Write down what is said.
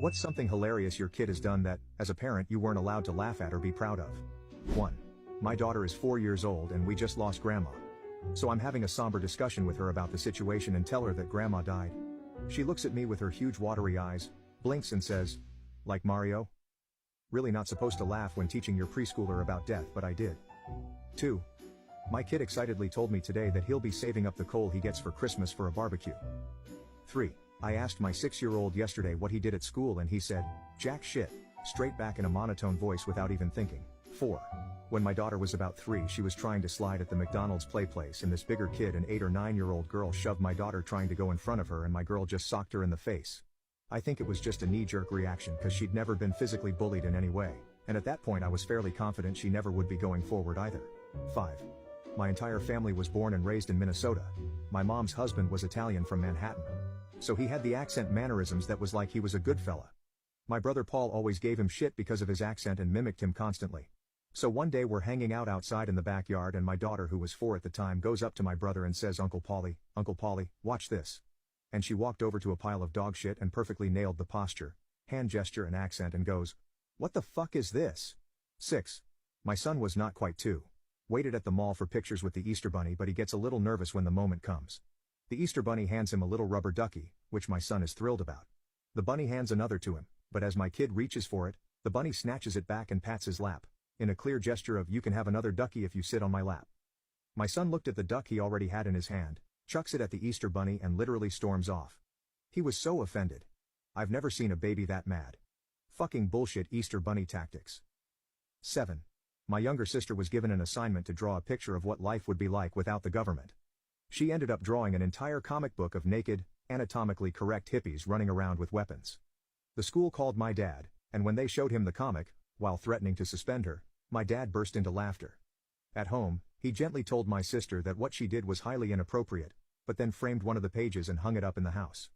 What's something hilarious your kid has done that, as a parent, you weren't allowed to laugh at or be proud of? 1. My daughter is 4 years old and we just lost grandma. So I'm having a somber discussion with her about the situation and tell her that grandma died. She looks at me with her huge watery eyes, blinks and says, "Like Mario?" Really not supposed to laugh when teaching your preschooler about death, but I did. 2. My kid excitedly told me today that he'll be saving up the coal he gets for Christmas for a barbecue. 3. I asked my 6-year-old yesterday what he did at school and he said, "Jack shit," straight back in a monotone voice without even thinking. 4. When my daughter was about 3, she was trying to slide at the McDonald's play place and this bigger kid, an 8 or 9-year-old girl, shoved my daughter trying to go in front of her and my girl just socked her in the face. I think it was just a knee-jerk reaction cause she'd never been physically bullied in any way, and at that point I was fairly confident she never would be going forward either. 5. My entire family was born and raised in Minnesota. My mom's husband was Italian from Manhattan. So he had the accent mannerisms that was like he was a good fella. My brother Paul always gave him shit because of his accent and mimicked him constantly. So one day we're hanging out outside in the backyard and my daughter, who was 4 at the time, goes up to my brother and says, Uncle Paulie, watch this." And she walked over to a pile of dog shit and perfectly nailed the posture, hand gesture and accent and goes, "What the fuck is this?" 6. My son was not quite 2. Waited at the mall for pictures with the Easter Bunny, but he gets a little nervous when the moment comes. The Easter Bunny hands him a little rubber ducky, which my son is thrilled about. The bunny hands another to him, but as my kid reaches for it, the bunny snatches it back and pats his lap, in a clear gesture of "You can have another ducky if you sit on my lap." My son looked at the duck he already had in his hand, chucks it at the Easter Bunny and literally storms off. He was so offended. I've never seen a baby that mad. Fucking bullshit Easter Bunny tactics. 7. My younger sister was given an assignment to draw a picture of what life would be like without the government. She ended up drawing an entire comic book of naked, anatomically correct hippies running around with weapons. The school called my dad, and when they showed him the comic, while threatening to suspend her, my dad burst into laughter. At home, he gently told my sister that what she did was highly inappropriate, but then framed one of the pages and hung it up in the house.